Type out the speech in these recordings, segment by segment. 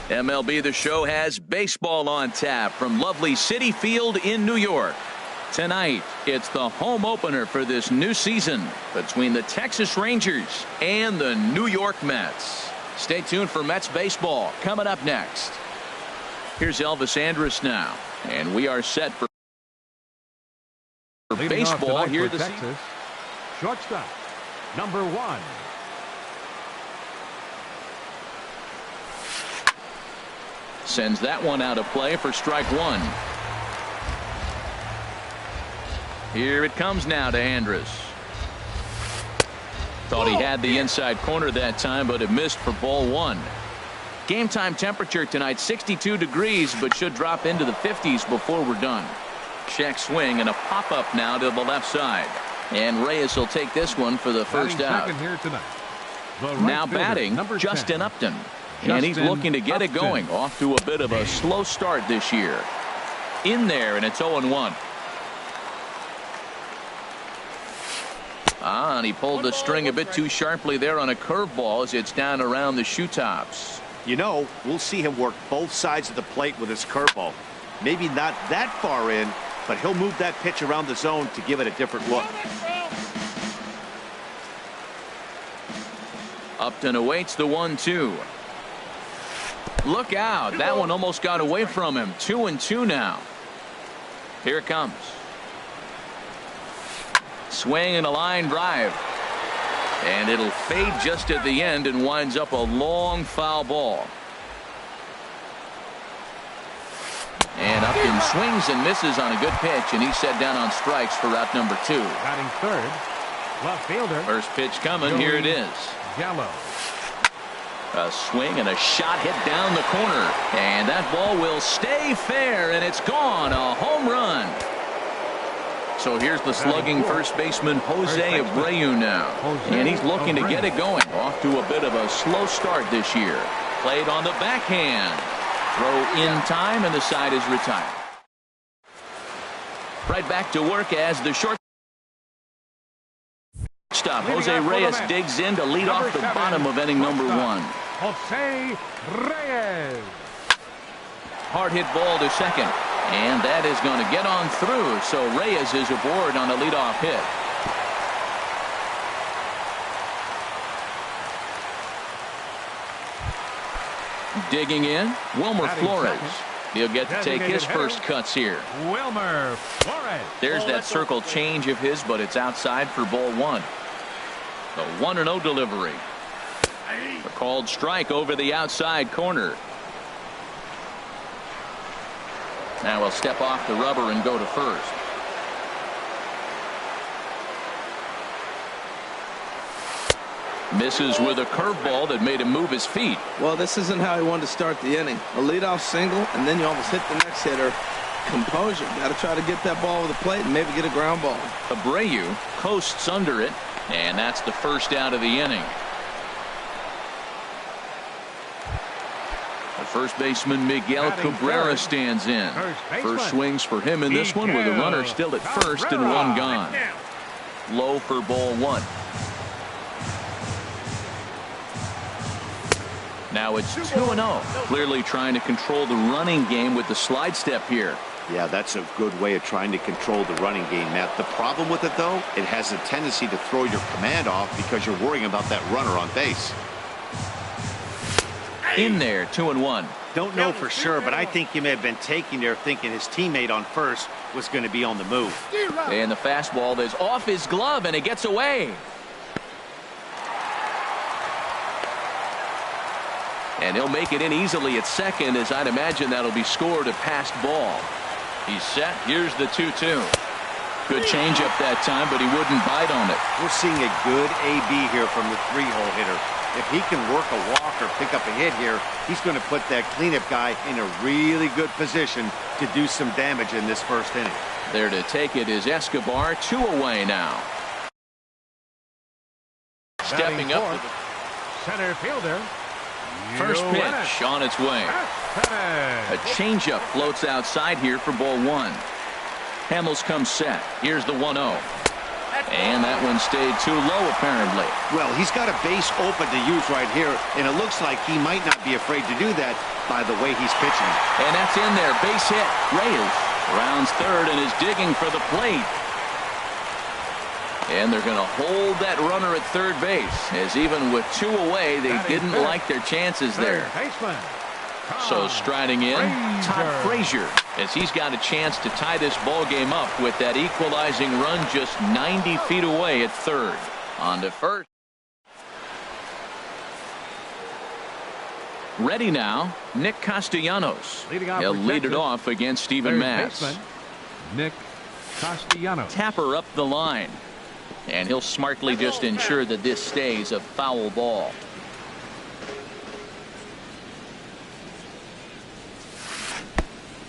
MLB The Show has baseball on tap from lovely Citi Field in New York. Tonight, it's the home opener for this new season between the Texas Rangers and the New York Mets. Stay tuned for Mets baseball coming up next. Here's Elvis Andrus now, and we are set for baseball here this season. Shortstop, number 1. Sends that one out of play for strike 1. Here it comes now to Andrus. Thought he had the inside corner that time, but it missed for ball 1. Game time temperature tonight 62 degrees, but should drop into the 50s before we're done. Check swing and a pop-up now to the left side. And Reyes will take this one for the first out. Here tonight, now batting, Justin Upton. And he's looking to get it going. Off to a bit of a slow start this year. In there, and it's 0-1. And he pulled the string a bit too sharply there on a curveball as it's down around the shoe tops. You know, we'll see him work both sides of the plate with his curveball. Maybe not that far in, but he'll move that pitch around the zone to give it a different look. Upton awaits the 1-2. Look out. That one almost got away from him. 2-2 now. Here it comes. Swing and a line drive. And it'll fade just at the end and winds up a long foul ball. And Upton swings and misses on a good pitch, and he's set down on strikes for route number 2. Batting third, left fielder. First pitch coming. Here it is. Gallo. A swing and a shot hit down the corner, and that ball will stay fair, and it's gone. A home run. So here's the slugging first baseman Jose Abreu now, and he's looking to get it going. Off to a bit of a slow start this year. Played on the backhand. Throw in time, and the side is retired. Right back to work as the short stop. Jose Reyes digs in to lead off the bottom of inning number 1. Jose Reyes. Hard hit ball to second, and that is going to get on through. So Reyes is aboard on a leadoff hit. Digging in, Wilmer Flores. He'll get to take his first cuts here. Wilmer Flores. There's that circle change of his, but it's outside for ball 1. The 1-0 delivery. A called strike over the outside corner. Now he'll step off the rubber and go to first. Misses with a curveball that made him move his feet. Well, this isn't how he wanted to start the inning. A leadoff single, and then you almost hit the next hitter. Composure. Got to try to get that ball over the plate and maybe get a ground ball. Abreu coasts under it, and that's the first out of the inning. The first baseman Miguel Cabrera stands in. First swings for him in this one with a runner still at first and 1 gone. Low for ball 1. Now it's 2-0. Clearly trying to control the running game with the slide step here. Yeah, that's a good way of trying to control the running game, Matt. The problem with it, though, it has a tendency to throw your command off because you're worrying about that runner on base. In there, 2-1. Don't know for sure, but I think he may have been taking there thinking his teammate on first was going to be on the move. And the fastball is off his glove, and it gets away. And he'll make it in easily at second, as I'd imagine that'll be scored a passed ball. He's set. Here's the 2-2. Good changeup that time, but he wouldn't bite on it. We're seeing a good AB here from the 3-hole hitter. If he can work a walk or pick up a hit here, he's going to put that cleanup guy in a really good position to do some damage in this first inning. There to take it is Escobar. 2 away now. Stepping up to the center fielder. First pitch on its way. A changeup floats outside here for ball 1. Hamels comes set. Here's the 1-0. And that one stayed too low, apparently. Well, he's got a base open to use right here, and it looks like he might not be afraid to do that by the way he's pitching. And that's in there. Base hit. Reyes rounds third and is digging for the plate. And they're going to hold that runner at third base, as even with two away, they didn't like their chances there. So striding in, Todd Frazier, as he's got a chance to tie this ball game up with that equalizing run just 90 feet away at third. On to first. Ready now, Nick Castellanos. He'll lead it off against Steven Matz. Nick Castellanos. Tapper up the line. And he'll smartly just ensure that this stays a foul ball.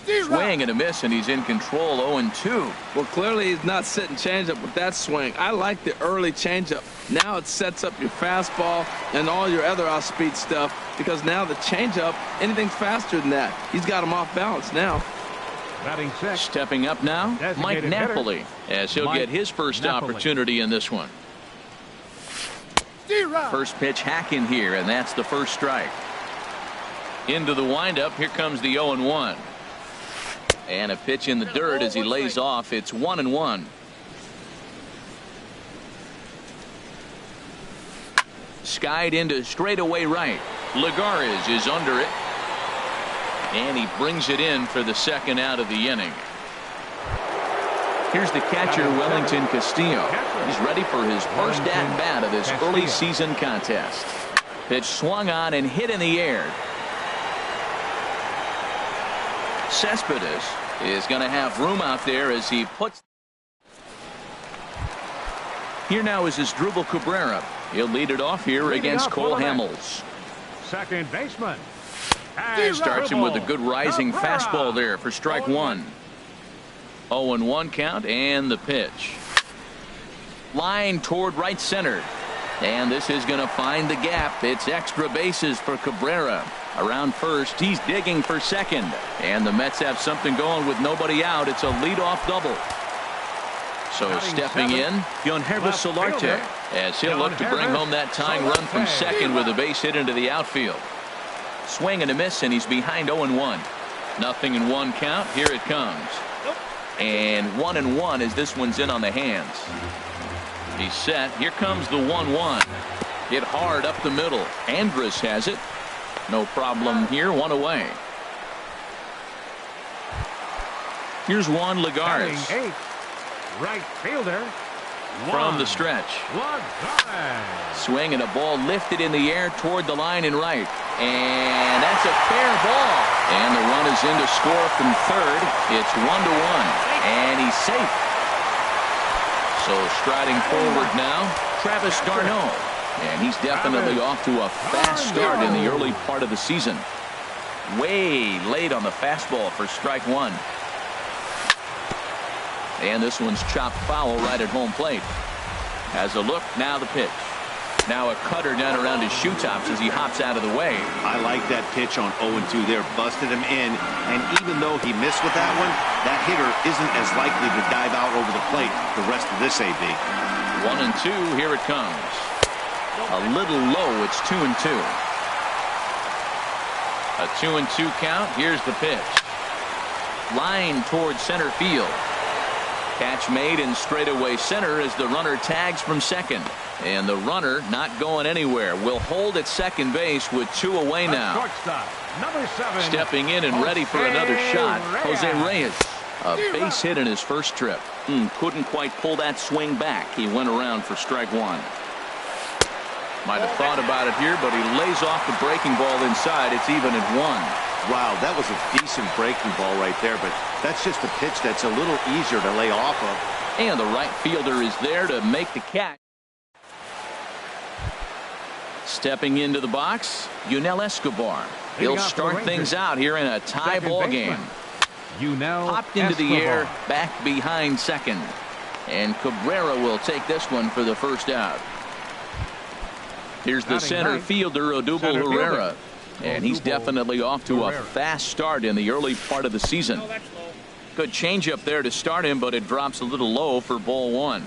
Swing and a miss, and he's in control. 0-2. Well, clearly he's not sitting changeup with that swing. I like the early changeup. Now it sets up your fastball and all your other off-speed stuff, because now the changeup, anything's faster than that. He's got him off balance now. Batting six. Stepping up now, Mike Napoli, as he'll get his first opportunity in this one. First pitch hack in here, and that's the first strike. Into the windup, here comes the 0-1. And a pitch in the dirt as he lays off. It's 1-1. Skied into straightaway right. Lagares is under it. And he brings it in for the second out of the inning. Here's the catcher, Wellington Castillo. He's ready for his first at-bat of this early season contest. Pitch swung on and hit in the air. Cespedes is going to have room out there as he puts. Here now is Asdrubal Cabrera. He'll lead it off here against Cole Hamels. Second baseman. Starts him with a good rising fastball there for strike one. 0-1 count, and the pitch. Line toward right center. And this is going to find the gap. It's extra bases for Cabrera. Around first, he's digging for second. And the Mets have something going with nobody out. It's a leadoff double. So stepping in, Yonhervis Solarte, as he'll look to bring home that tying run from second with a base hit into the outfield. Swing and a miss, and he's behind 0-1. Nothing in one count. Here it comes. And 1-1 as this one's in on the hands. He's set. Here comes the 1-1. Hit hard up the middle. Andrus has it. No problem here. One away. Here's Juan Lagares. Right fielder. From the stretch. Swing and a ball lifted in the air toward the line and right. And that's a fair ball. And the run is in to score from third. It's 1-1. And he's safe. So striding forward now, Travis d'Arnaud. And he's definitely off to a fast start in the early part of the season. Way late on the fastball for strike one. And this one's chopped foul right at home plate. Has a look, now the pitch. Now a cutter down around his shoe tops as he hops out of the way. I like that pitch on 0-2 there. Busted him in. And even though he missed with that one, that hitter isn't as likely to dive out over the plate the rest of this AB. 1-2, here it comes. A little low, it's 2-2. A 2-2 count, here's the pitch. Line towards center field. Catch made in straightaway center as the runner tags from second. And the runner not going anywhere. Will hold at second base with two away now. Stepping in and ready for another shot, Jose Reyes. A base hit in his first trip. Couldn't quite pull that swing back. He went around for strike one. Might have thought about it here, but he lays off the breaking ball inside. It's even at one. Wow, that was a decent breaking ball right there, but that's just a pitch that's a little easier to lay off of. And the right fielder is there to make the catch. Stepping into the box, Yunel Escobar. He'll start things out here in a tie ball game. Popped into the air, back behind second. And Cabrera will take this one for the first out. Here's the center fielder, Odubel Herrera. And he's definitely off to a fast start in the early part of the season. Good changeup there to start him, but it drops a little low for ball one.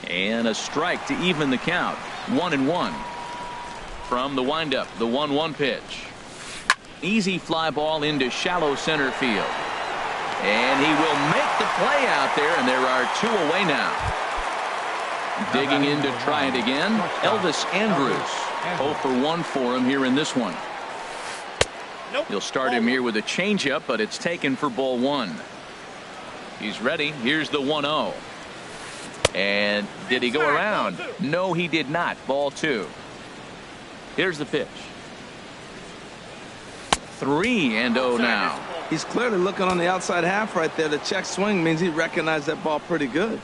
And a strike to even the count. 1-1. From the windup, the 1-1 pitch. Easy fly ball into shallow center field. And he will make the play out there, and there are 2 away now. Digging in to try it again, Elvis Andrus. 0 for 1 for him here in this one. He'll start him here with a changeup, but it's taken for ball 1. He's ready. Here's the 1-0. And did he go around? No, he did not. Ball 2. Here's the pitch. 3-0 now. He's clearly looking on the outside half right there. The check swing means he recognized that ball pretty good.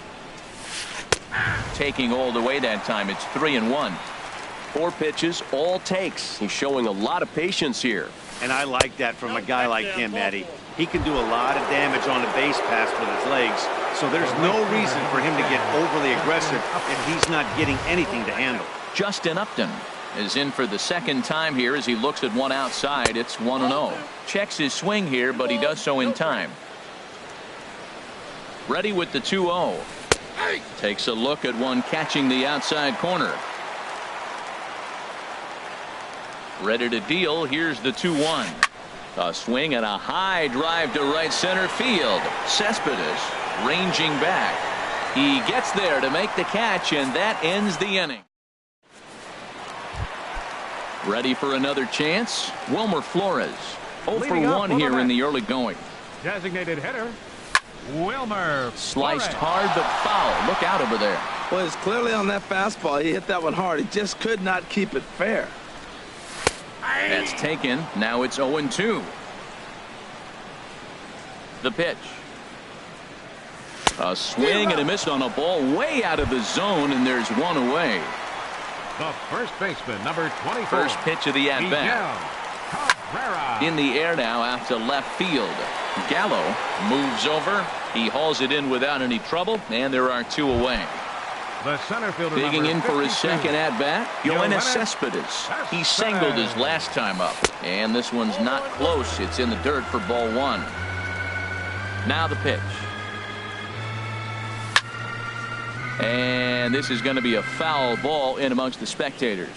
Taking all the way that time. It's 3-1. 4 pitches, all takes. He's showing a lot of patience here. And I like that from a guy like him, Eddie. He can do a lot of damage on a base pass with his legs, so there's no reason for him to get overly aggressive if he's not getting anything to handle. Justin Upton is in for the second time here as he looks at one outside. It's 1-0. Checks his swing here, but he does so in time. Ready with the 2-0. Takes a look at one catching the outside corner. Ready to deal. Here's the 2-1. A swing and a high drive to right center field. Cespedes ranging back. He gets there to make the catch, and that ends the inning. Ready for another chance. Wilmer Flores. 0 for 1 here in the early going. Designated hitter, Wilmer. Sliced Flores. hard but foul. Look out over there. Well, it's clearly on that fastball. He hit that one hard. He just could not keep it fair. That's taken. Now it's 0-2. The pitch. A swing and a miss on a ball way out of the zone, and there's 1 away. The first baseman, number 24. First pitch of the at-bat. Miguel Cabrera. In the air now out to left field. Gallo moves over. He hauls it in without any trouble, and there are 2 away. The center fielder, Digging in for his 52. second at-bat, Yoenis Cespedes. He Cespedes. singled his last time up, and this one's not close. It's in the dirt for ball 1. Now the pitch. And this is going to be a foul ball in amongst the spectators.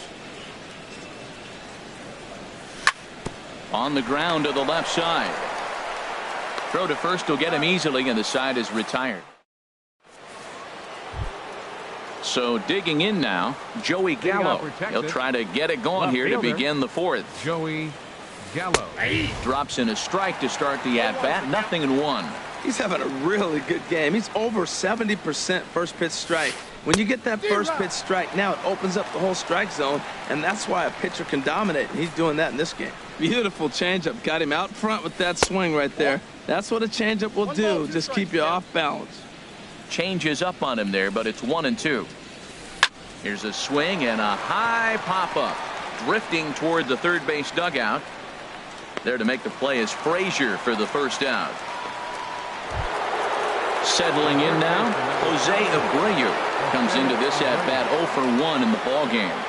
On the ground to the left side. Throw to first will get him easily, and the side is retired. So digging in now, Joey Gallo. He'll try to get it going here to begin the 4th. Joey Gallo. Drops in a strike to start the at-bat. 0-1. He's having a really good game. He's over 70% first pitch strike. When you get that first pitch strike, now it opens up the whole strike zone, and that's why a pitcher can dominate. And he's doing that in this game. Beautiful changeup. Got him out front with that swing right there. That's what a changeup will do. Just keep you off balance. Changes up on him there, but it's 1-2. Here's a swing and a high pop-up. Drifting toward the third base dugout. There to make the play is Frazier for the first out. Settling in now, Jose Abreu comes into this at-bat 0 for 1 in the ballgame.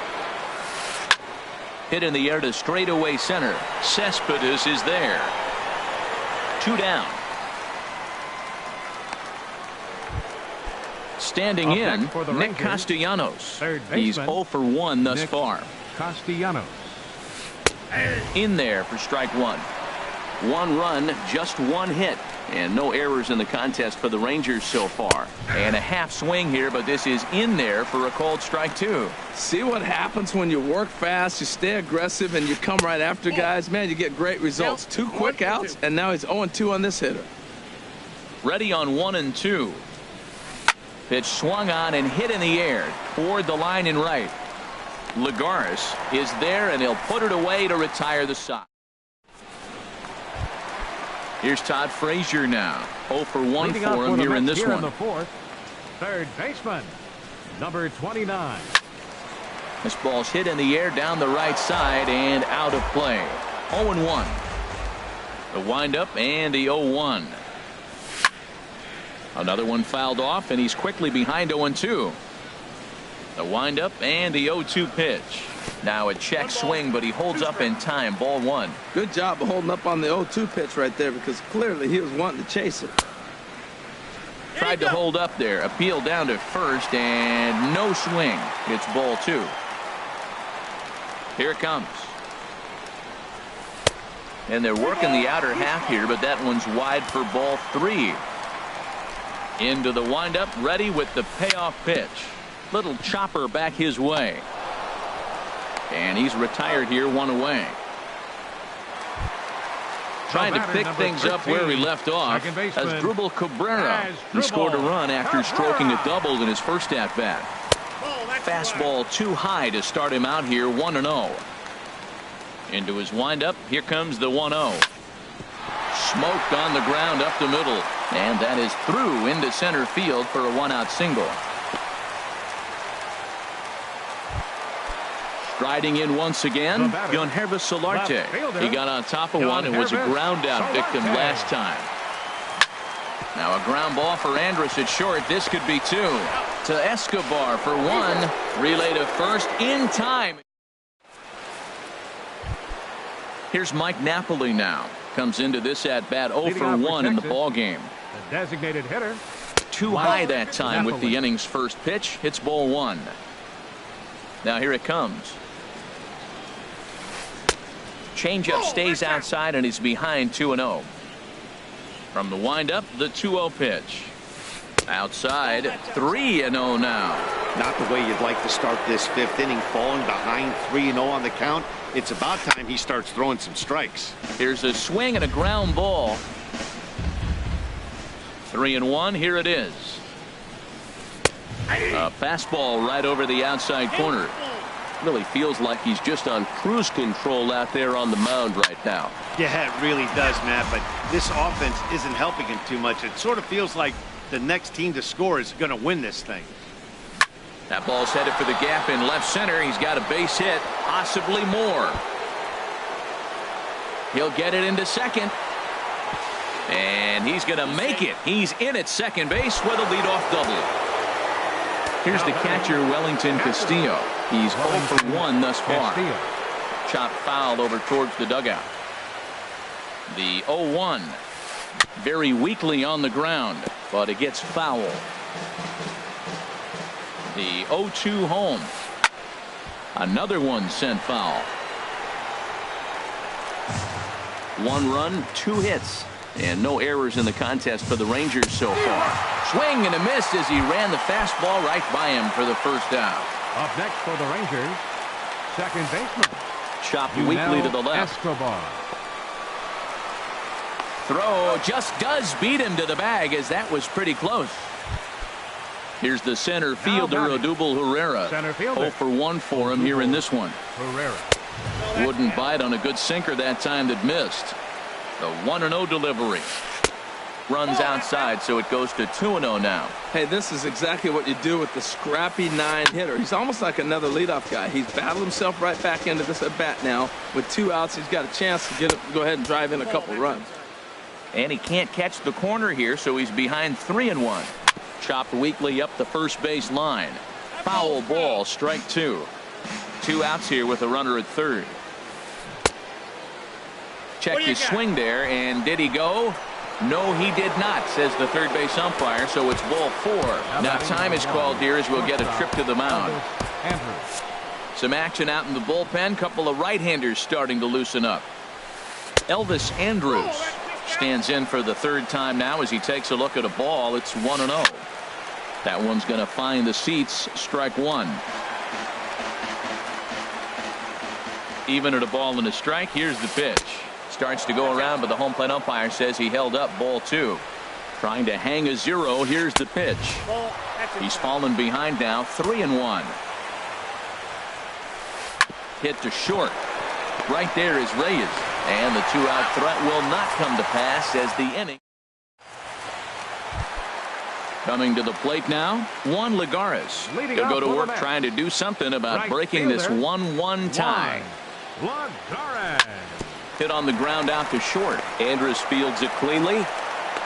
Hit in the air to straightaway center. Cespedes is there. 2 down. Standing Up in, next for the Nick Rangers, Castellanos. third He's baseman, 0 for 1 thus Nick far. Castellanos. In there for strike 1. 1 run, just 1 hit, and no errors in the contest for the Rangers so far. And a half swing here, but this is in there for a called strike 2. See what happens when you work fast, you stay aggressive, and you come right after guys. Man, you get great results. 2 quick outs, and now he's 0-2 on this hitter. Ready on 1-2. Pitch swung on and hit in the air toward the line in right. Lagares is there, and he'll put it away to retire the side. Here's Todd Frazier now. 0 for 1 Leading for up him the here in Mets this here one. In the 4th, third baseman, number 29. This ball's hit in the air down the right side and out of play. 0-1. The windup and the 0-1. Another one fouled off, and he's quickly behind 0-2. The windup and the 0-2 pitch. Now a check swing, but he holds up in time. Ball 1. Good job of holding up on the 0-2 pitch right there, because clearly he was wanting to chase it. Tried to hold up there. Appeal down to first, and no swing. It's ball 2. Here it comes. And they're working the outer half here, but that one's wide for ball 3. Into the windup, ready with the payoff pitch. Little chopper back his way. And he's retired here, 1 away. Trying to pick things up where he left off as Drupal Cabrera. He scored a run after stroking a double in his first at-bat. Fastball too high to start him out here, 1-0. Into his windup, here comes the 1-0. Smoked on the ground up the middle, and that is through into center field for a 1-out single. Striding in once again, Yonervis Solarte. He got on top of one and was a ground out victim last time. Now a ground ball for Andrus at short. This could be 2. To Escobar for 1. Relay to first in time. Here's Mike Napoli now. Comes into this at bat 0 for 1 in the ball game. The designated hitter. Too high that time with the inning's first pitch. Hits ball 1. Now here it comes. Changeup stays outside and he's behind 2-0. From the windup, the 2-0 pitch. Outside, 3-0 now. Not the way you'd like to start this 5th inning, falling behind 3-0 on the count. It's about time he starts throwing some strikes. Here's a swing and a ground ball. 3-1. Here it is. A fastball right over the outside corner. Really feels like he's just on cruise control out there on the mound right now. Yeah, it really does, Matt, but this offense isn't helping him too much. It sort of feels like the next team to score is going to win this thing. That ball's headed for the gap in left center. He's got a base hit, possibly more. He'll get it into second. And he's going to make it. He's in at second base with a leadoff double. Here's the catcher, Wellington Castillo. He's 0 for 1 thus far. Chopped foul over towards the dugout. The 0-1. Very weakly on the ground, but it gets foul. The 0-2 home. Another one sent foul. 1 run, 2 hits, and no errors in the contest for the Rangers so far. Swing and a miss as he ran the fastball right by him for the first out. Up next for the Rangers, second baseman. Chopped weakly to the left. Escobar. Throw just does beat him to the bag, as that was pretty close. Here's the center fielder, Odubel Herrera. 0 for 1 for him here in this one. Herrera. Wouldn't bite on a good sinker that time that missed. The 1-0 delivery. Runs outside, so it goes to 2-0 now. Hey, this is exactly what you do with the scrappy 9 hitter. He's almost like another leadoff guy. He's battled himself right back into this at bat now. With 2 outs, he's got a chance to go ahead and drive in a couple runs. And he can't catch the corner here, so he's behind 3-1. Chopped weakly up the first base line. Foul ball, strike 2. 2 outs here with a runner at third. Checked his swing there, and did he go? No, he did not, says the third base umpire, so it's ball 4. Now time is called here as we'll get a trip to the mound. Some action out in the bullpen. Couple of right-handers starting to loosen up. Elvis Andrus stands in for the 3rd time now as he takes a look at a ball. It's 1-0. That one's going to find the seats. Strike 1. Even at a ball and a strike. Here's the pitch. Starts to go around, but the home plate umpire says he held up. Ball 2. Trying to hang a 0. Here's the pitch. He's fallen behind now. 3-1. Hit to short. Right there is Reyes. And the 2-out threat will not come to pass as the inning. Coming to the plate now, Juan Lagares. He'll go to work trying to do something about breaking this 1-1 tie. Lagares. Hit on the ground out to short. Andrus fields it cleanly.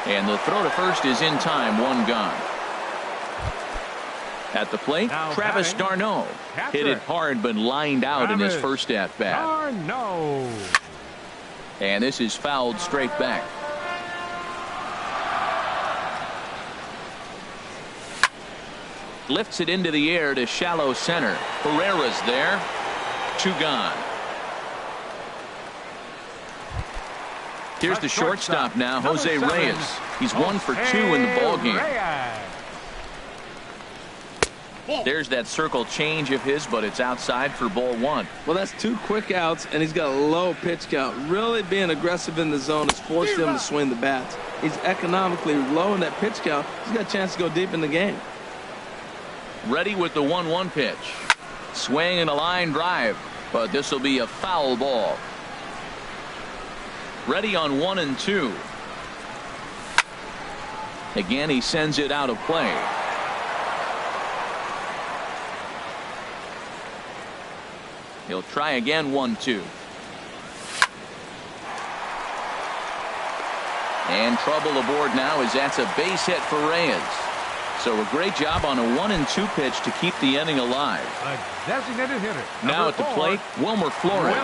And the throw to first is in time. 1 gone. At the plate, Now Travis batting, d'Arnaud. catcher. Hit it hard but lined out in his Travis first at bat. No. And this is fouled straight back. lifts it into the air to shallow center. Pereira's there. 2 gone. Here's the shortstop now, Jose Reyes. He's 1 for 2 in the ballgame. There's that circle change of his, but it's outside for ball 1. Well, that's 2 quick outs, and he's got a low pitch count. Really being aggressive in the zone has forced him to swing the bats. He's economically low in that pitch count. He's got a chance to go deep in the game. Ready with the 1-1 pitch. Swing and a line drive, but this will be a foul ball. Ready on 1 and 2. Again, he sends it out of play. He'll try again, 1-2. And trouble aboard now as that's a base hit for Reyes. So a great job on a 1 and 2 pitch to keep the inning alive. A designated hitter. Now at the plate, Wilmer Flores.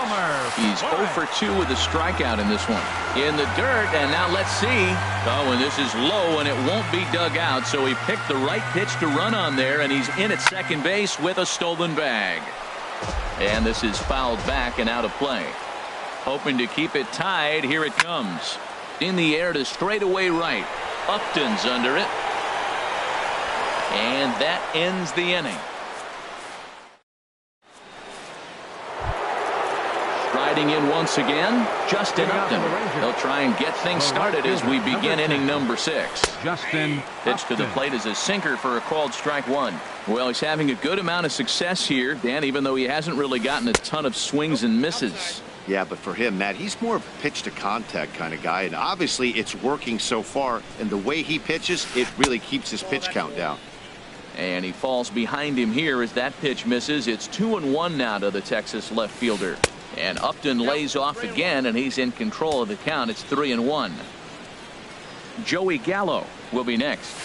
He's 0 for 2 with a strikeout in this one. In the dirt, and now let's see. Oh, and this is low, and it won't be dug out, so he picked the right pitch to run on there, and he's in at second base with a stolen bag. And this is fouled back and out of play. Hoping to keep it tied. Here it comes. In the air to straightaway right. Upton's under it. And that ends the inning. Striding in once again, Justin Upton. He'll try and get things started as we begin inning number 6. Justin Pitch to the plate is a sinker for a called strike 1. Well, he's having a good amount of success here, Dan, even though he hasn't really gotten a ton of swings and misses. Yeah, but for him, Matt, he's more of a pitch to contact kind of guy, and obviously it's working so far, and the way he pitches, it really keeps his pitch count down. And he falls behind him here as that pitch misses. It's 2-1 now to the Texas left fielder. And Upton lays off again, and he's in control of the count. It's 3-1. Joey Gallo will be next.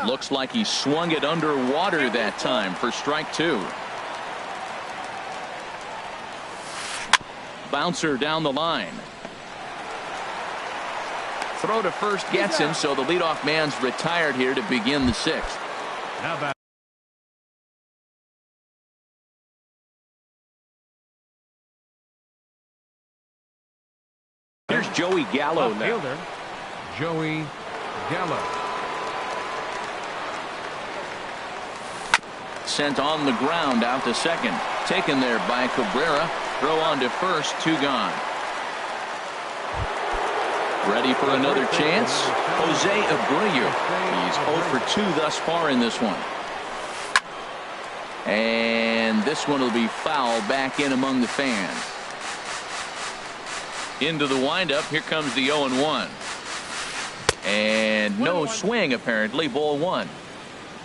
Looks like he swung it underwater that time for strike 2. Bouncer down the line. Throw to first gets him, so the leadoff man's retired here to begin the 6th. How about Here's Joey Gallo now. fielder Joey Gallo. Sent on the ground out to second. Taken there by Cabrera. Throw on to first. 2 gone. Ready for another chance. Jose Abreu. He's 0 for 2 thus far in this one. And this one will be fouled back in among the fans. Into the windup. Here comes the 0-1. And no swing apparently. Ball 1.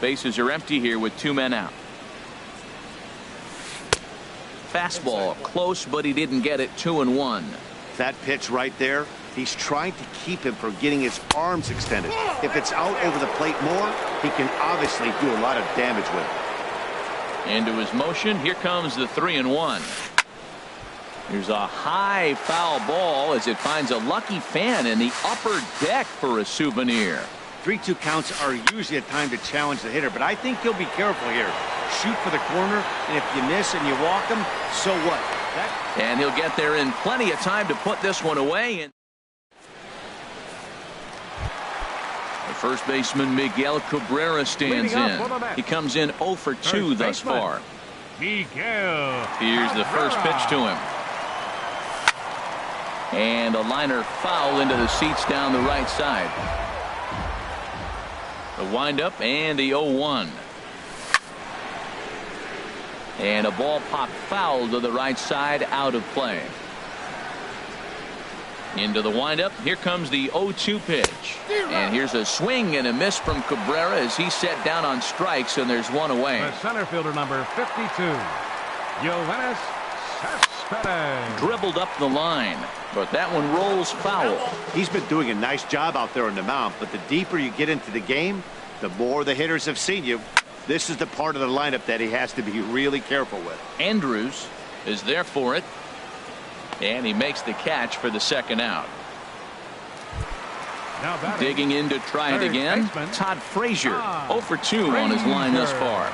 Bases are empty here with 2 men out. Fastball close, but he didn't get it. 2-1. That pitch right there, he's trying to keep him from getting his arms extended. If it's out over the plate more, he can obviously do a lot of damage with it. Into his motion. Here comes the 3-1. Here's a high foul ball as it finds a lucky fan in the upper deck for a souvenir. 3-2 counts are usually a time to challenge the hitter, but I think he'll be careful here. Shoot for the corner, and if you miss and you walk him, so what? And he'll get there in plenty of time to put this one away. And the first baseman Miguel Cabrera stands in. He comes in 0 for 2 thus far. Miguel. Here's the first pitch to him. And a liner foul into the seats down the right side. The windup and the 0-1. And a ball popped foul to the right side, out of play. Into the windup. Here comes the 0-2 pitch. And here's a swing and a miss from Cabrera as he's set down on strikes, and there's one away. The center fielder number 52, Yoenis Cespedes. Dribbled up the line, but that one rolls foul. He's been doing a nice job out there on the mound, but the deeper you get into the game, the more the hitters have seen you. This is the part of the lineup that he has to be really careful with. Andrews is there for it, and he makes the catch for the second out. Now batting, Digging in to try it third again. baseman, Todd Frazier, Todd 0 for 2 on his line thus Frazier. far.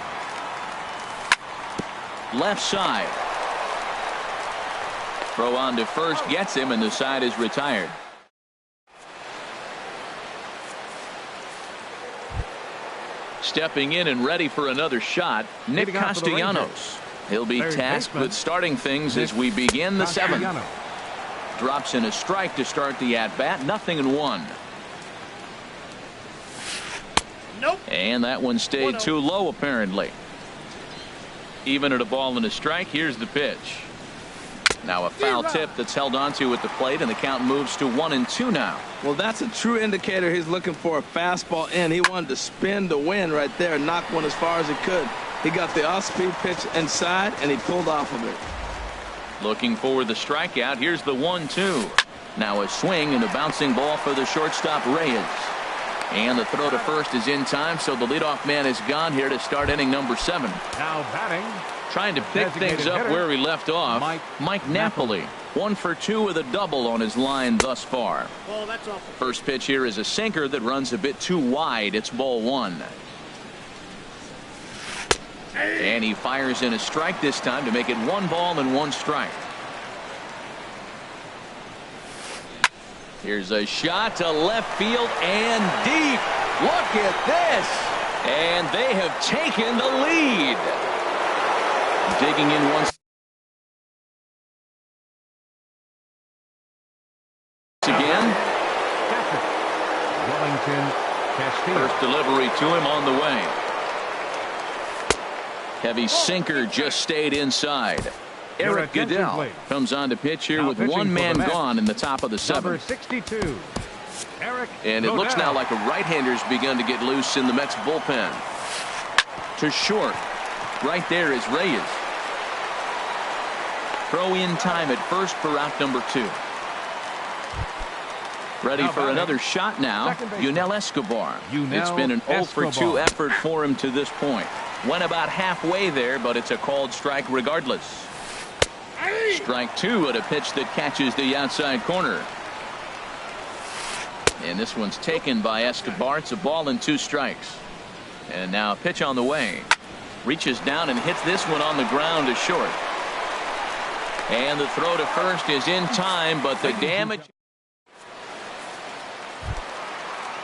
Left side. Throw on to first gets him, and the side is retired. Stepping in and ready for another shot, Nick Leading off for the Castellanos. He'll be Third tasked baseman, with starting things as Nick we begin the seventh. Castellanos. Drops in a strike to start the at-bat. 0-1. Nope. And that one stayed too low, apparently. Even at a ball and a strike, here's the pitch. Now a foul tip that's held onto at the plate, and the count moves to 1-2 now. Well, that's a true indicator he's looking for a fastball in. He wanted to spin the wind right there and knock one as far as he could. He got the off-speed pitch inside, and he pulled off of it. Looking for the strikeout. Here's the 1-2. Now a swing and a bouncing ball for the shortstop, Reyes. And the throw to first is in time, so the leadoff man is gone here to start inning number 7. Now batting, Trying to pick things up hitter, where he left off, Mike Napoli. 1 for 2 with a double on his line thus far. Oh, that's awful. First pitch here is a sinker that runs a bit too wide. It's ball 1. And he fires in a strike this time to make it 1 ball and 1 strike. Here's a shot to left field and deep. Look at this. And they have taken the lead. Digging in once again. Wellington Castillo. First delivery to him on the way. Heavy sinker just stayed inside. Eric attention, Goodell please. comes on to pitch here Now with pitching one for man the Mets, gone in the top of the Number 7th. 62, Eric And it looks now Goodell. like a right-hander's begun to get loose in the Mets bullpen. To short. Right there is Reyes. Throw in time at first for out number 2. Ready Now for batting, another shot now. second baseman, Yunel Escobar. Yunel It's been an 0 for 2 Escobar. effort for him to this point. Went about halfway there, but it's a called strike regardless. Strike 2 at a pitch that catches the outside corner. And this one's taken by Escobar. It's a ball and 2 strikes. And now a pitch on the way. Reaches down and hits this one on the ground to short. And the throw to first is in time, but the damage.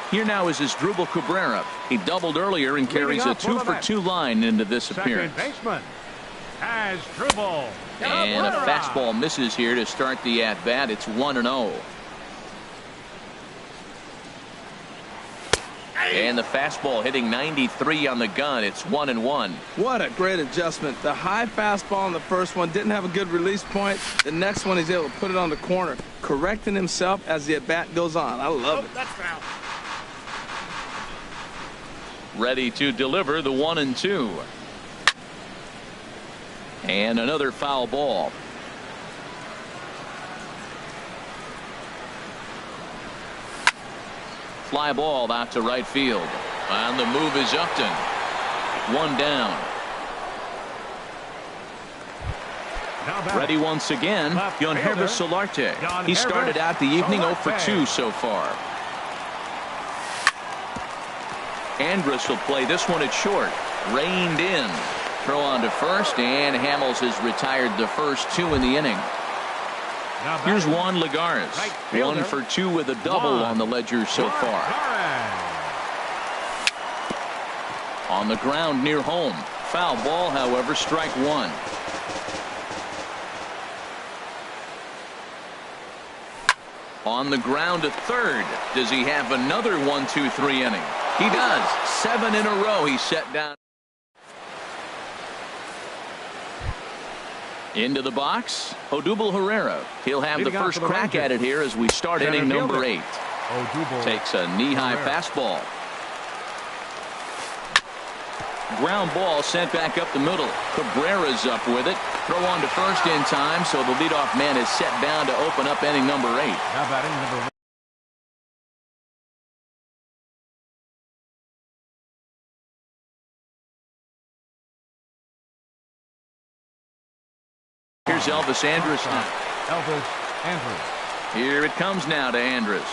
Here now is Asdrubal Cabrera. He doubled earlier and carries a 2 for 2 line into this appearance. Second baseman, Asdrubal. And a fastball misses here to start the at-bat. It's 1-0. And the fastball hitting 93 on the gun. It's 1-1. What a great adjustment. The high fastball in the first one didn't have a good release point. The next one he's able to put it on the corner, correcting himself as the at-bat goes on. I love it. That's foul. Ready to deliver the 1-2. And another foul ball. Fly ball out to right field. On the move is Upton. 1 down. Now batting, Ready once again, Left Jon fielder, Solarte. Jon He started out the evening 0 for 2 so far. Andrus will play this one at short. Reined in. Throw on to first, and Hamels has retired the first 2 in the inning. now Here's batting, Juan Lagares. right fielder, 1 for 2 with a double Juan on the ledger so far. Lagares. On the ground near home. Foul ball, however, strike 1. On the ground to third. Does he have another 1-2-3 inning? He does. 7 in a row he's set down. Into the box, Odubel Herrera. He'll have the Leading off first for the crack at Rangers, it here as we start center inning number fielder, 8. Odubel Takes a knee-high Herrera. fastball. Ground ball sent back up the middle. Cabrera's up with it. Throw on to first in time, so the leadoff man is set down to open up inning number 8. Now batting, number 1. Here's Elvis Andrus. Elvis Andrus. Here it comes now to Andrus.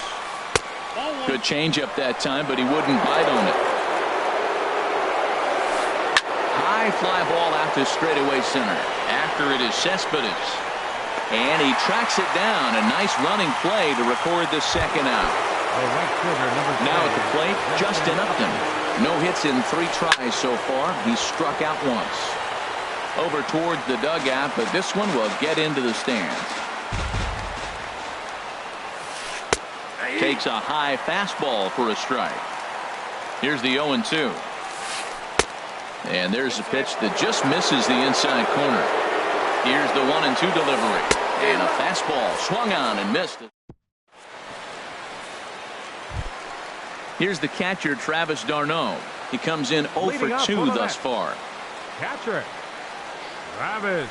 Good changeup that time, but he wouldn't bite on it. High fly ball out to straightaway center. After it is Cespedes. And he tracks it down. A nice running play to record the second out. Now at the plate, Justin Upton. No hits in 3 tries so far. He struck out once. Over towards the dugout, but this one will get into the stands. Takes a high fastball for a strike. Here's the 0-2. And there's a pitch that just misses the inside corner. Here's the 1-2 delivery. And a fastball swung on and missed. Here's the catcher, Travis d'Arnaud. He comes in 0 for 2 thus far. Catcher, Travis.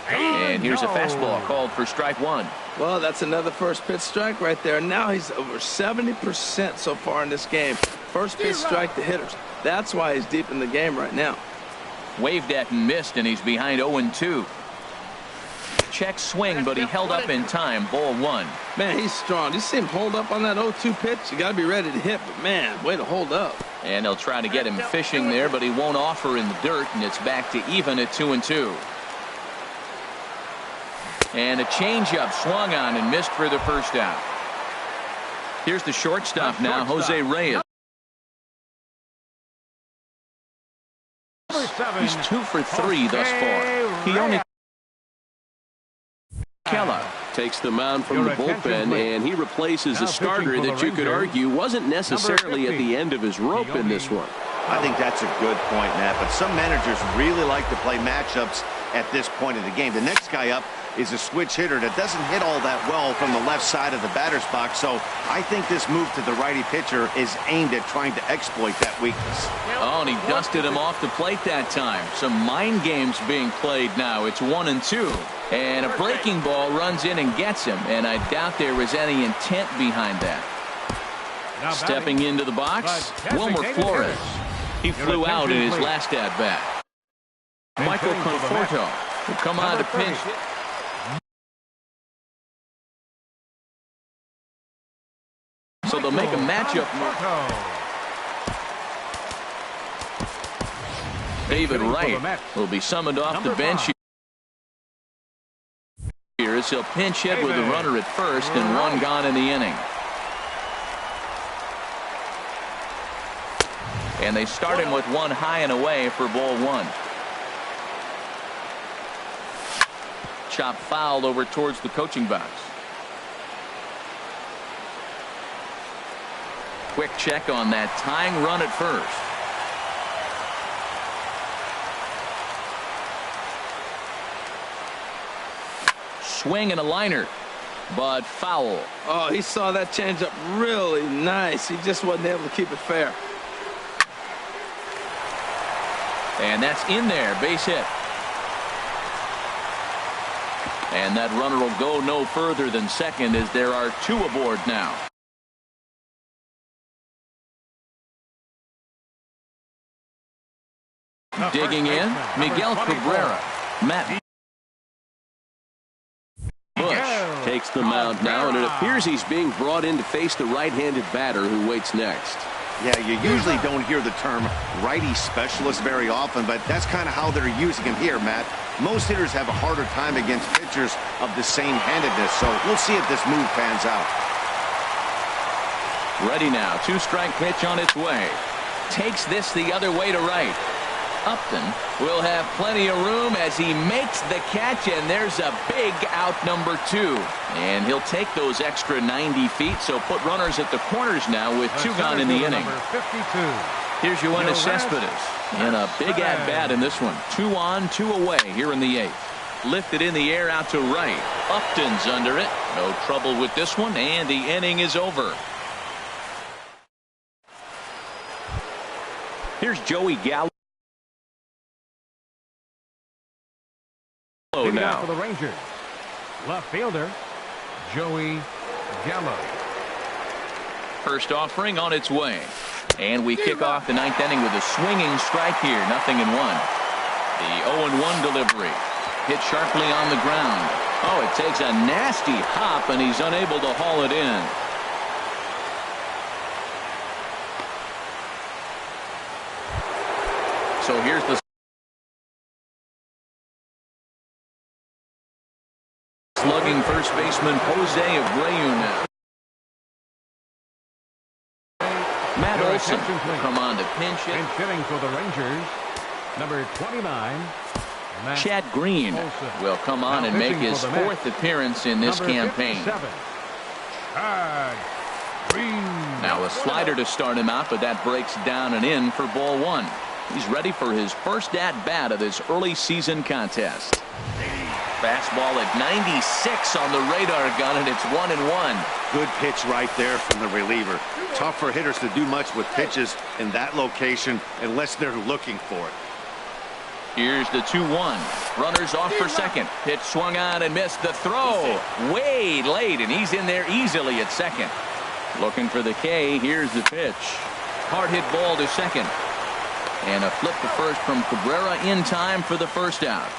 And here's a fastball called for strike 1. Well, that's another first pitch strike right there. Now he's over 70% so far in this game. First pitch strike to hitters. That's why he's deep in the game right now. Waved at and missed, and he's behind 0-2. Check swing, but he held up in time. Ball 1. Man, he's strong. You see him hold up on that 0-2 pitch? You got to be ready to hit, but man, way to hold up. And they'll try to get him fishing there, but he won't offer in the dirt, and it's back to even at 2-2. And a changeup swung on and missed for the first out. Here's the shortstop now, Jose Reyes. He's 2 for 3 thus far. He only Keller takes the mound from the bullpen, and he replaces a starter that you could argue wasn't necessarily at the end of his rope in this one. I think that's a good point, Matt, but some managers really like to play matchups at this point of the game. The next guy up is a switch hitter that doesn't hit all that well from the left side of the batter's box, so I think this move to the righty pitcher is aimed at trying to exploit that weakness. Oh, and he dusted him off the plate that time. Some mind games being played now. It's 1-2. And a breaking ball runs in and gets him, and I doubt there was any intent behind that. Stepping into the box, Wilmer Flores. He flew out in his last at-bat. Michael Conforto will come on to pinch. So they'll make a matchup move. David Wright will be summoned off the bench here as he'll pinch hit with a runner at first and 1 gone in the inning. And they start him with 1 high and away for ball 1. Chop fouled over towards the coaching box. Quick check on that tying run at first. Swing and a liner, but foul. Oh, he saw that changeup really nice. He just wasn't able to keep it fair. And that's in there, base hit. And that runner will go no further than second as there are 2 aboard now. Digging in, Miguel Cabrera. Matt Bush takes the mound now, and it appears he's being brought in to face the right-handed batter who waits next. Yeah, you usually don't hear the term righty specialist very often, but that's kind of how they're using him here, Matt. Most hitters have a harder time against pitchers of the same handedness, so we'll see if this move pans out. Ready now, 2-strike pitch on its way. Takes this the other way to right. Upton will have plenty of room as he makes the catch, and there's a big out number 2. And he'll take those extra 90 feet, so put runners at the corners now with 2 gone in the inning. Here's Yoenis Cespedes in a big at-bat in this one. 2 on, 2 away here in the 8th. Lifted in the air out to right. Upton's under it. No trouble with this one, and the inning is over. Here's Joey Gallo. Now for the Rangers, left fielder Joey Gallo. First offering on its way, and we kick off the 9th inning with a swinging strike here. 0-1. The 0-1 delivery hit sharply on the ground. Oh, it takes a nasty hop, and he's unable to haul it in. So here's the slugging first baseman Jose Abreu now. Matt Olson will come on to pinch it. And hitting for the Rangers, number 29. Matt Chad Green Olson. will come on Now and make pitching his for the Mets, fourth appearance in this number campaign. 57. Chad Green. Now a slider to start him out, but that breaks down and in for ball one. He's ready for his first at-bat of this early season contest. Fastball at 96 on the radar gun, and it's 1-1. Good pitch right there from the reliever. Tough for hitters to do much with pitches in that location unless they're looking for it. Here's the 2-1. Runners off for second. Pitch swung on and missed. The throw way late, and he's in there easily at second. Looking for the K. Here's the pitch. Hard hit ball to second. And a flip to first from Cabrera in time for the first out.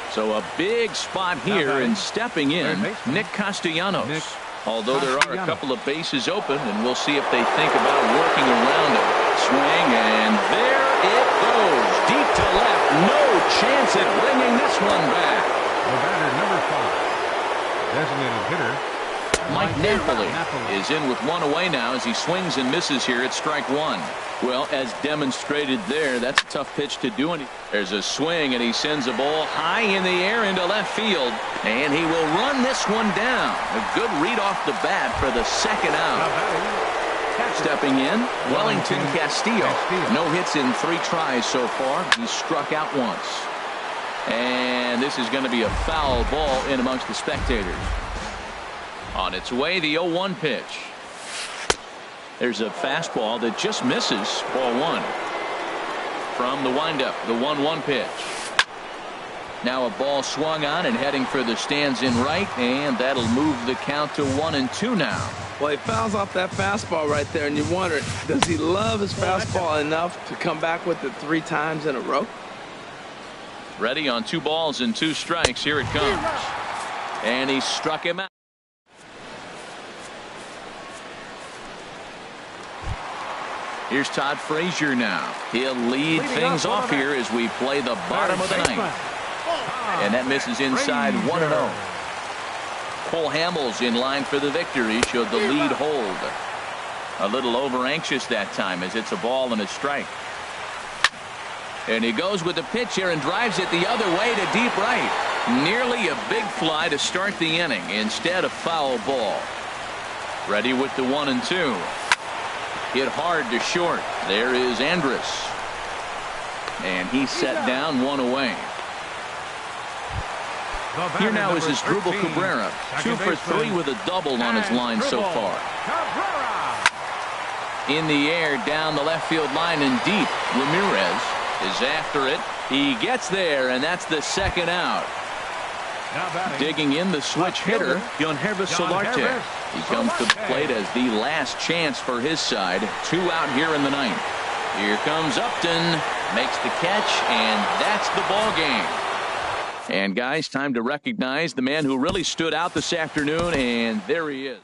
So a big spot here, and stepping in, Nick Castellanos. Although there are a couple of bases open, and we'll see if they think about working around it. Swing, and there it goes. Deep to left. No chance at bringing this one back. The batter, number 5. Designated hitter, Mike Napoli is in with one away now as he swings and misses here at strike one. Well, as demonstrated there, that's a tough pitch to do. There's a swing, and he sends a ball high in the air into left field, and he will run this one down. A good read off the bat for the second out. Stepping in, Wellington Castillo. No hits in 3 tries so far. He's struck out once. And this is going to be a foul ball in amongst the spectators. On its way, the 0-1 pitch. There's a fastball that just misses, ball one. From the windup, the 1-1 pitch. Now a ball swung on and heading for the stands in right, and that'll move the count to 1-2 now. Well, he fouls off that fastball right there, and you wonder, does he love his fastball enough to come back with it 3 times in a row? Ready on 2 balls and 2 strikes. Here it comes. And he struck him out. Here's Todd Frazier now. He'll lead things off here as we play the bottom of the ninth. And that misses inside 1-0. Cole Hamels in line for the victory. Showed the lead hold. A little over anxious that time as it's a ball and a strike. And he goes with the pitch here and drives it the other way to deep right. Nearly a big fly to start the inning. Instead, a foul ball. Ready with the 1-2. Hit hard to short. There is Andrus. And he's set down 1 away. Here now is his Drupal Cabrera. 2 for 3 with a double on his line so far. In the air down the left field line and deep. Ramirez is after it. He gets there, and that's the second out. Digging in the switch hitter, Yonhervis Solarte. He comes to the plate as the last chance for his side. 2 out here in the ninth. Here comes Upton, makes the catch, and that's the ball game. And guys, time to recognize the man who really stood out this afternoon, and there he is.